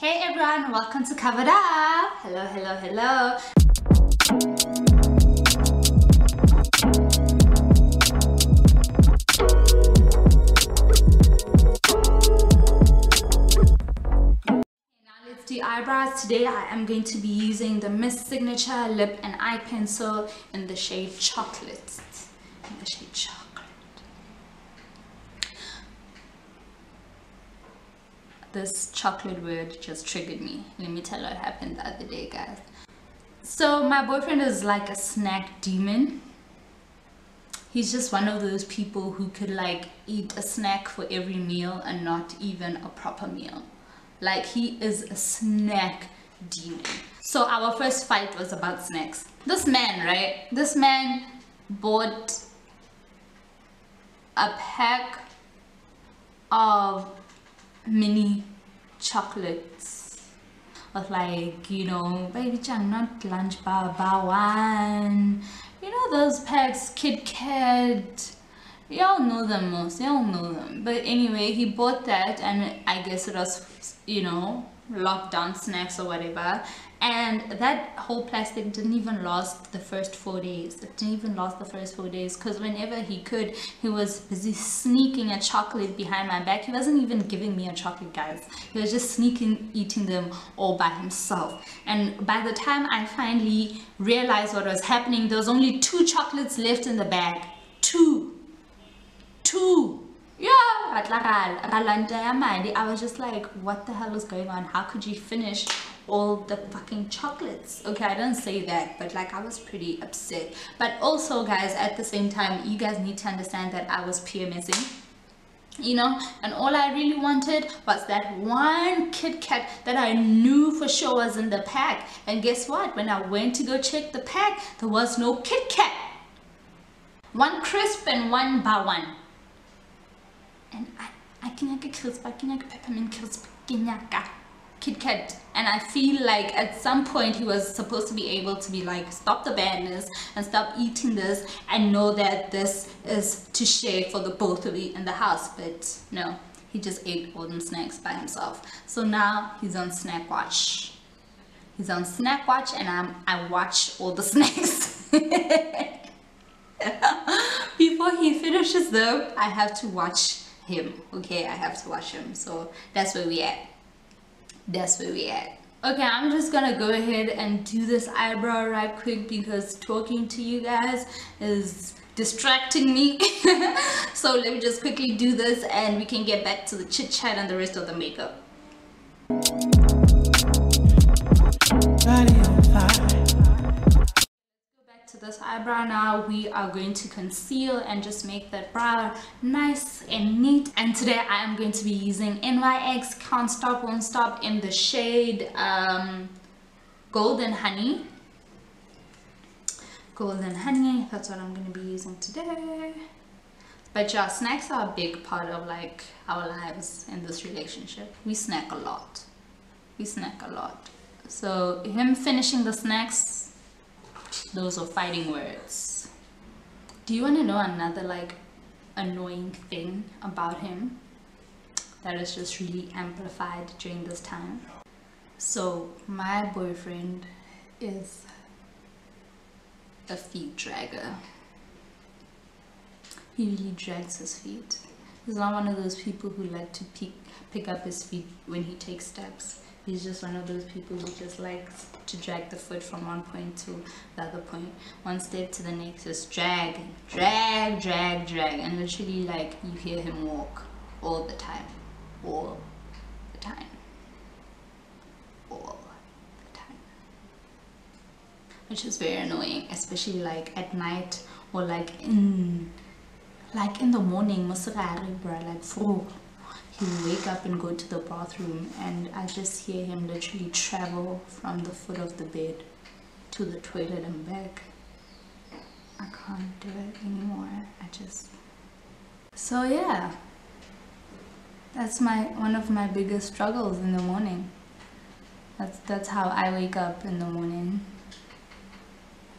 Hey everyone, welcome to Kovered Up. Hello, hello, hello. Now let's do eyebrows. Today I am going to be using the Miss Signature lip and eye pencil in the shade Chocolate. This chocolate word just triggered me. Let me tell you what happened the other day, guys. So my boyfriend is like a snack demon. He's just one of those people who could like eat a snack for every meal and not even a proper meal. Like, he is a snack demon. So our first fight was about snacks. This man, right? This man bought a pack of mini chocolates with, like, you know, baby chang, not lunch bar one, you know, those packs, KitKat, y'all know them most, y'all know them. But anyway, he bought that, and I guess it was, you know, lockdown snacks or whatever, and that whole plastic didn't even last the first 4 days. It didn't even last the first 4 days, because whenever he could, he was busy sneaking a chocolate behind my back. He wasn't even giving me a chocolate, guys. He was just sneaking eating them all by himself. And by the time I finally realized what was happening, there was only 2 chocolates left in the bag. Two. Yeah, I was just like, what the hell is going on? How could you finish all the fucking chocolates? Okay, I don't say that, but like, I was pretty upset. But also, guys, at the same time, you guys need to understand that I was PMSing, you know, and all I really wanted was that one KitKat that I knew for sure was in the pack. And guess what? When I went to go check the pack, there was no KitKat. One crisp and one bawan. And I can crisp, I can peppermint crisp, KitKat. And I feel like at some point he was supposed to be able to be like, stop the badness and stop eating this and know that this is to share for the both of you in the house. But no, he just ate all them snacks by himself. So now he's on snack watch. He's on snack watch, and I watch all the snacks. Before he finishes them, I have to watch him. Okay, I have to watch him. So that's where we at. That's where we at. Okay, I'm just gonna go ahead and do this eyebrow right quick because talking to you guys is distracting me. So let me just quickly do this and we can get back to the chit chat and the rest of the makeup. To this eyebrow now, we are going to conceal and just make that brow nice and neat. And today I am going to be using NYX Can't Stop Won't Stop in the shade Golden Honey. Golden Honey, that's what I'm going to be using today. But yeah, snacks are a big part of like our lives in this relationship. We snack a lot. We snack a lot. So him finishing the snacks, those are fighting words. Do you want to know another like annoying thing about him that is just really amplified during this time? So my boyfriend is a feet dragger. He really drags his feet. He's not one of those people who like to pick up his feet when he takes steps. He's just one of those people who just likes to drag the foot from one point to the other point, one step to the next, just drag, drag, drag, drag, and literally like you hear him walk all the time, all the time, all the time, which is very annoying, especially like at night or like in the morning, like he'll wake up and go to the bathroom, and I just hear him literally travel from the foot of the bed to the toilet and back. I can't do it anymore. So yeah, that's one of my biggest struggles in the morning. That's how I wake up in the morning.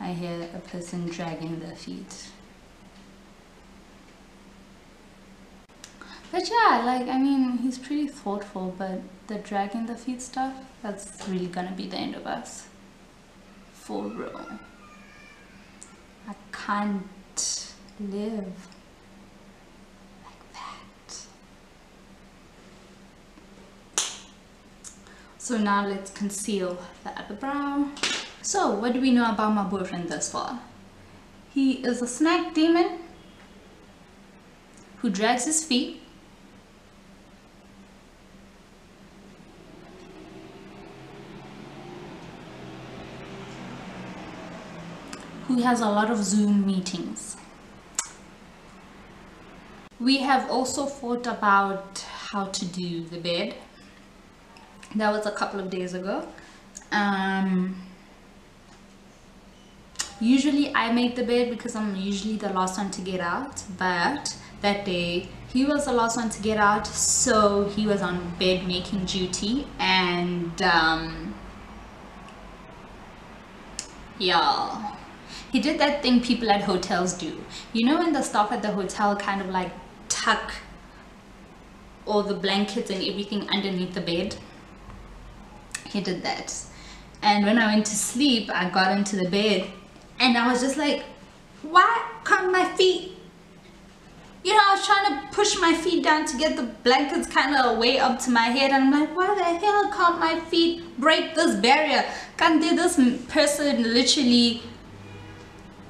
I hear a person dragging their feet. But yeah, like, I mean, he's pretty thoughtful, but the dragging the feet stuff, that's really gonna be the end of us. For real. I can't live like that. So now let's conceal the upper brow. So what do we know about my boyfriend thus far? He is a snack demon who drags his feet, who has a lot of Zoom meetings. We have also thought about how to do the bed. That was a couple of days ago. Usually I make the bed because I'm usually the last one to get out, but that day he was the last one to get out, so he was on bed making duty. And yeah, he did that thing people at hotels do. You know when the staff at the hotel kind of like tuck all the blankets and everything underneath the bed? He did that. And when I went to sleep, I got into the bed and I was just like, why can't my feet, you know, I was trying to push my feet down to get the blankets kind of way up to my head, and I'm like, why the hell can't my feet break this barrier? Can't this person literally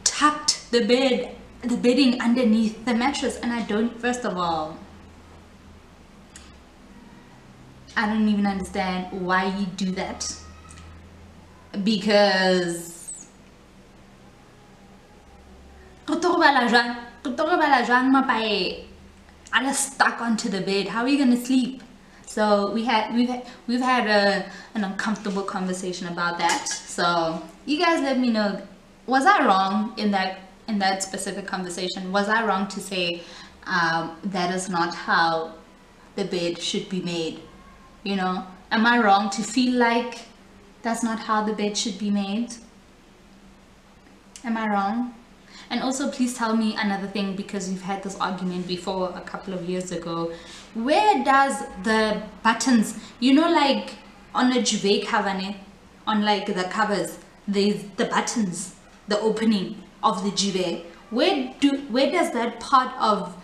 tucked the bedding underneath the mattress? And I don't, first of all, I don't even understand why you do that, because I'm stuck onto the bed. How are you gonna sleep? So we've had an uncomfortable conversation about that. So you guys let me know, was I wrong in that specific conversation? Was I wrong to say that is not how the bed should be made? You know, am I wrong to feel like that's not how the bed should be made? Am I wrong? And also, please tell me another thing, because we've had this argument before a couple of years ago. Where does the buttons, you know, like on a duvet cover, on like the covers, there's the buttons, the opening of the duvet. Where does that part of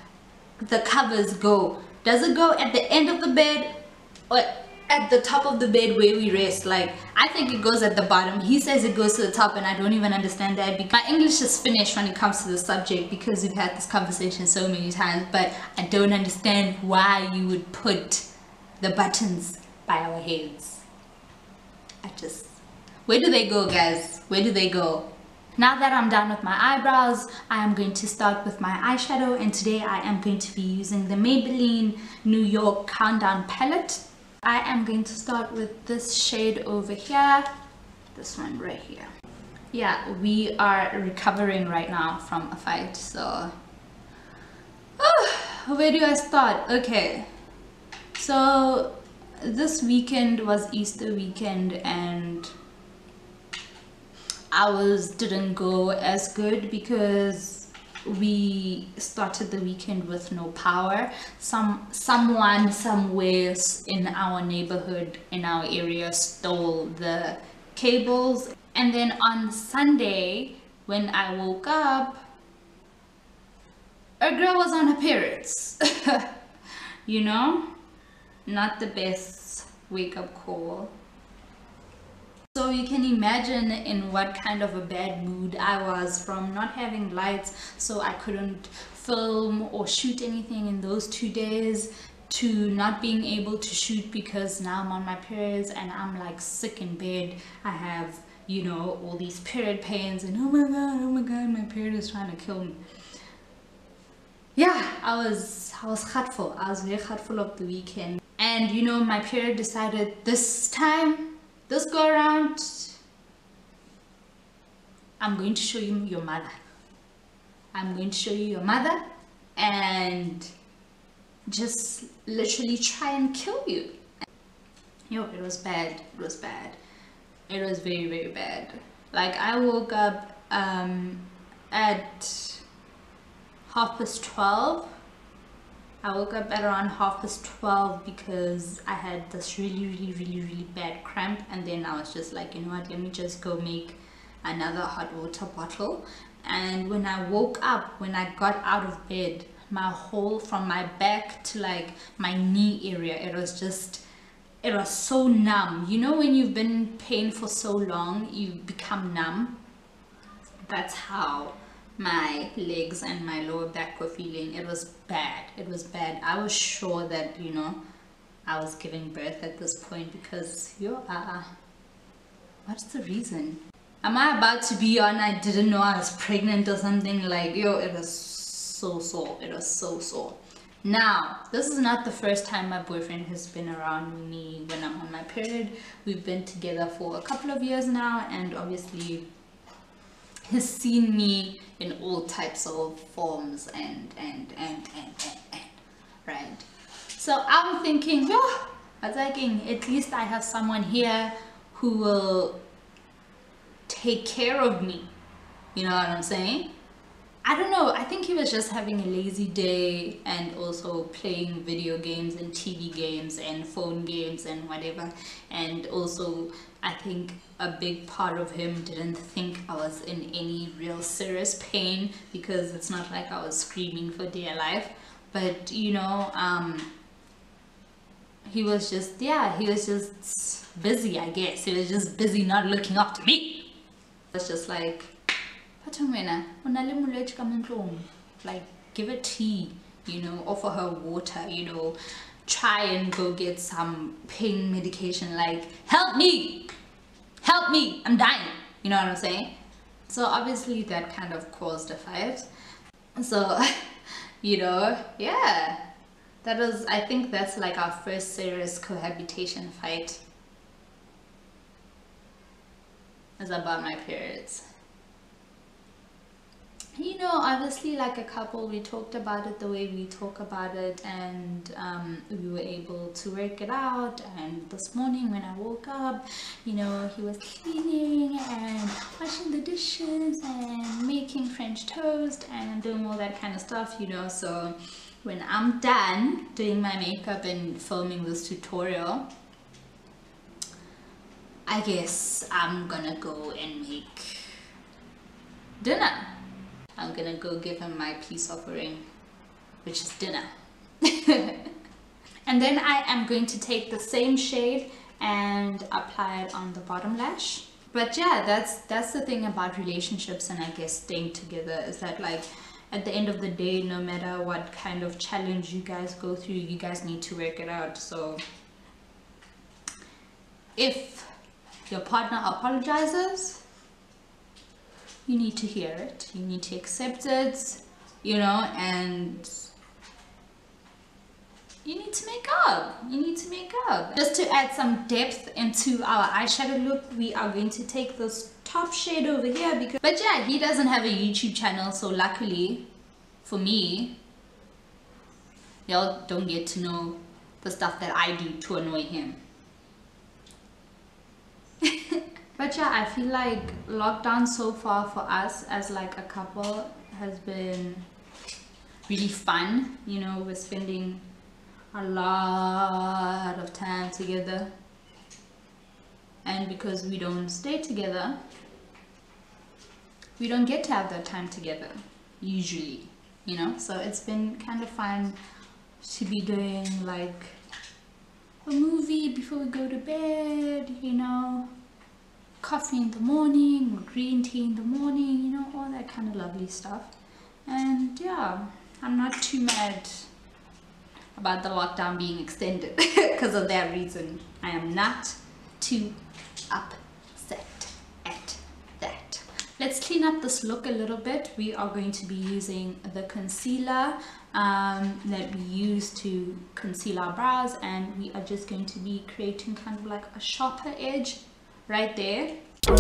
the covers go? Does it go at the end of the bed or at the top of the bed where we rest? Like, I think it goes at the bottom. He says it goes to the top, and I don't even understand that, because my English is finished when it comes to the subject, because we've had this conversation so many times. But I don't understand why you would put the buttons by our heads. Where do they go, guys? Where do they go? Now that I'm done with my eyebrows, I am going to start with my eyeshadow, and today I am going to be using the Maybelline New York Countdown palette. I am going to start with this shade over here, this one right here. Yeah, we are recovering right now from a fight, so where do I start? Okay, so this weekend was Easter weekend, and ours didn't go as good because we started the weekend with no power. Someone somewhere in our neighborhood, in our area, stole the cables. And then on Sunday, when I woke up, a girl was on her periods. You know, not the best wake-up call. So you can imagine in what kind of a bad mood I was, from not having lights, so I couldn't film or shoot anything in those 2 days, to not being able to shoot because now I'm on my periods and I'm like sick in bed. I have, you know, all these period pains, and oh my god, my period is trying to kill me. Yeah, I was hurtful. I was very hurtful of the weekend. And you know, my period decided this go around, I'm going to show you your mother. I'm going to show you your mother and just literally try and kill you. Yo, it was bad. It was bad. It was very, very bad. Like, I woke up at 12:30 I woke up at around 12:30 because I had this really bad cramp, and then I was just like, you know what, let me just go make another hot water bottle. And when I woke up, when I got out of bed, my whole, from my back to like my knee area, it was so numb. You know when you've been in pain for so long, you become numb? That's how my legs and my lower back were feeling. It was bad. It was bad. I was sure that, you know, I was giving birth at this point because what's the reason? Am I about to be on I didn't know I was pregnant or something? Like, yo, it was so sore. It was so sore. Now, this is not the first time my boyfriend has been around me when I'm on my period. We've been together for a couple of years now, and obviously he's seen me in all types of forms and right. So I'm thinking, at least I have someone here who will take care of me. You know what I'm saying? I don't know, I think he was just having a lazy day and also playing video games and TV games and phone games and whatever. And also, I think a big part of him didn't think I was in any real serious pain, because it's not like I was screaming for dear life. But, you know, he was just busy, I guess. He was just busy not looking after me. It's just like, like, give her tea, you know, offer her water, you know, try and go get some pain medication, like, help me, I'm dying, you know what I'm saying? So obviously that kind of caused a fight. So, you know, yeah, that was, I think that's like our first serious cohabitation fight. It's about my periods. You know, obviously, like a couple, we talked about it the way we talk about it, and we were able to work it out. And this morning when I woke up, you know, he was cleaning and washing the dishes and making French toast and doing all that kind of stuff, you know. So when I'm done doing my makeup and filming this tutorial, I guess I'm gonna go and make dinner. I'm gonna go give him my peace offering, which is dinner. And then I am going to take the same shade and apply it on the bottom lash. But yeah, that's the thing about relationships, and I guess staying together, is that like at the end of the day, no matter what kind of challenge you guys go through, you guys need to work it out. So if your partner apologizes, you need to hear it, you need to accept it, you know, and you need to make up. Just to add some depth into our eyeshadow look, we are going to take this top shade over here, because, but yeah, he doesn't have a YouTube channel, so luckily for me, y'all don't get to know the stuff that I do to annoy him. But yeah, I feel like lockdown so far for us as like a couple has been really fun. You know, we're spending a lot of time together, and because we don't stay together, we don't get to have that time together usually, you know. So it's been kind of fun to be doing like a movie before we go to bed, you know, coffee in the morning or green tea in the morning, you know, all that kind of lovely stuff. And yeah, I'm not too mad about the lockdown being extended because of that reason. I am not too upset at that. Let's clean up this look a little bit. We are going to be using the concealer that we use to conceal our brows, and we are just going to be creating kind of like a sharper edge right there. Turn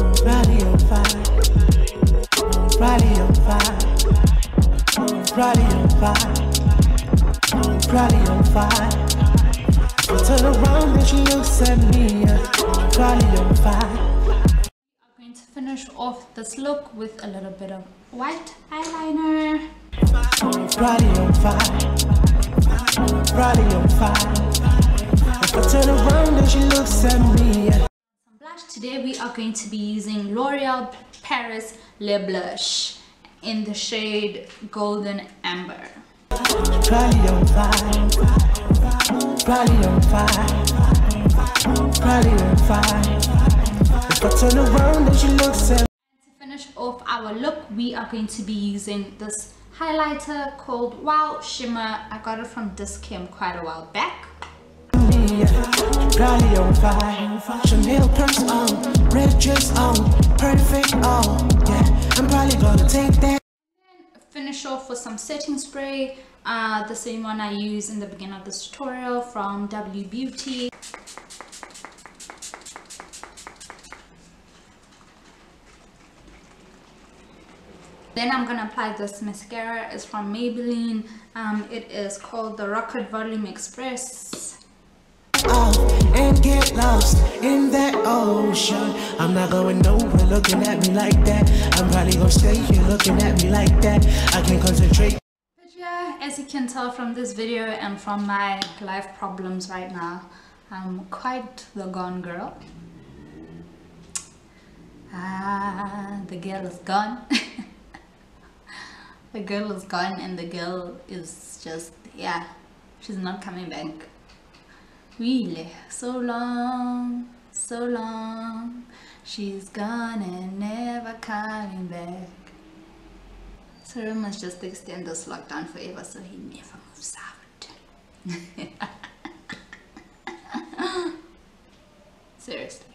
around and she looks at me, probably on fire. I'm going to finish off this look with a little bit of white eyeliner. Probably on fire. Probably on fire. If I turn around and she looks at me. Some blush. Today we are going to be using L'Oreal Paris Lip Blush in the shade Golden Amber. Probably on fire. Probably on fire. Probably on fire. If I turn around and she looks at me. To finish off our look, we are going to be using this highlighter called Wow Shimmer. I got it from Dischem quite a while back. Probably on fire. Chanel purse on, red dress on, perfect on. Yeah, I'm probably gonna take that. Finish off with some setting spray, the same one I used in the beginning of this tutorial from W Beauty. Then I'm gonna apply this mascara. It's from Maybelline. It is called the Rocket Volume Express. And get lost in that ocean. I'm not going nowhere looking at me like that. I'm probably gonna stay here looking at me like that. I can't concentrate. But yeah, as you can tell from this video and from my life problems right now, I'm quite the gone girl. The girl is gone. The girl is gone, and the girl is just, yeah, she's not coming back. Really, so long, she's gone and never coming back. So we must just extend this lockdown forever so he never moves out. Seriously.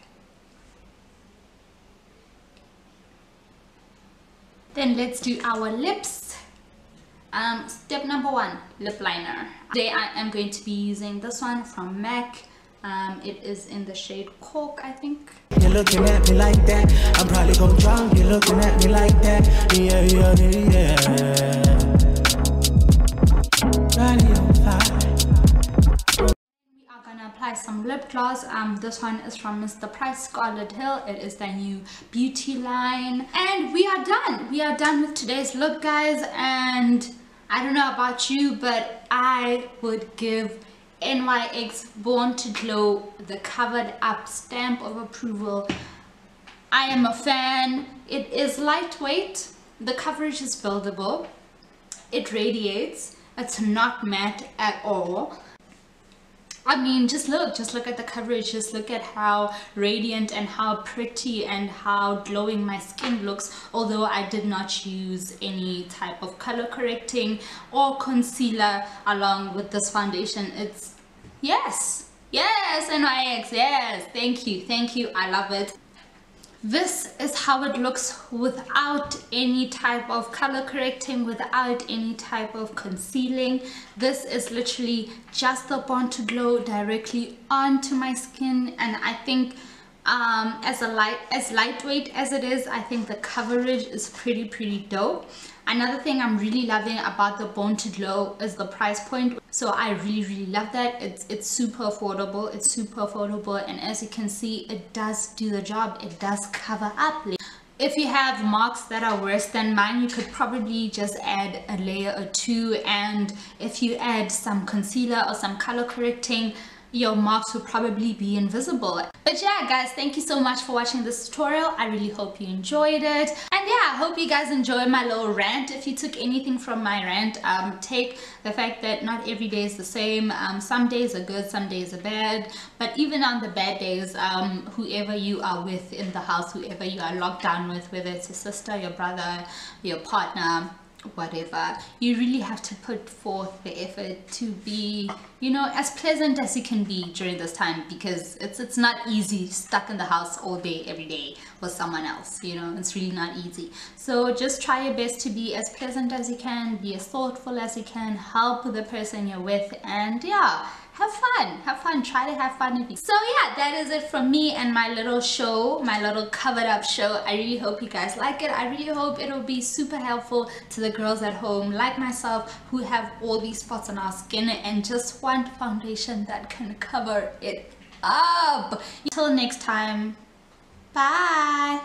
Then let's do our lips. Step number 1, lip liner. Today I am going to be using this one from MAC. It is in the shade Cork, I think. You're looking at me like that. I'm probably gonna drown. You're looking at me like that. Yeah, yeah, yeah. We are gonna apply some lip gloss. This one is from Mr. Price Scarlet Hill. It is the new beauty line. And we are done. We are done with today's look, guys. And I don't know about you, but I would give NYX Born to Glow the Covered Up stamp of approval. I am a fan. It is lightweight. The coverage is buildable. It radiates. It's not matte at all. I mean, just look at the coverage. Just look at how radiant and how pretty and how glowing my skin looks. Although I did not use any type of color correcting or concealer along with this foundation. It's yes, NYX, yes, thank you, I love it. This is how it looks without any type of color correcting, without any type of concealing. This is literally just the Born to Glow directly onto my skin, and I think as lightweight as it is, I think the coverage is pretty dope. Another thing I'm really loving about the Born to Glow is the price point. So I really love that. It's super affordable. And as you can see, it does do the job. It does cover up. If you have marks that are worse than mine, you could probably just add a layer or two, and if you add some concealer or some color correcting, your marks will probably be invisible. But yeah, guys, thank you so much for watching this tutorial. I really hope you enjoyed it, and yeah, I hope you guys enjoyed my little rant. If you took anything from my rant, take the fact that not every day is the same. Some days are good, some days are bad, but even on the bad days, whoever you are with in the house, whoever you are locked down with, whether it's your sister, your brother, your partner, whatever, you really have to put forth the effort to be, you know, as pleasant as you can be during this time, because it's not easy stuck in the house all day every day with someone else. You know, it's really not easy. So just try your best to be as pleasant as you can, be as thoughtful as you can, help the person you're with, and yeah, have fun, try to have fun. So yeah, that is it from me and my little show, my little covered up show. I really hope you guys like it. I really hope it'll be super helpful to the girls at home like myself who have all these spots on our skin and just want foundation that can cover it up. Until next time, bye.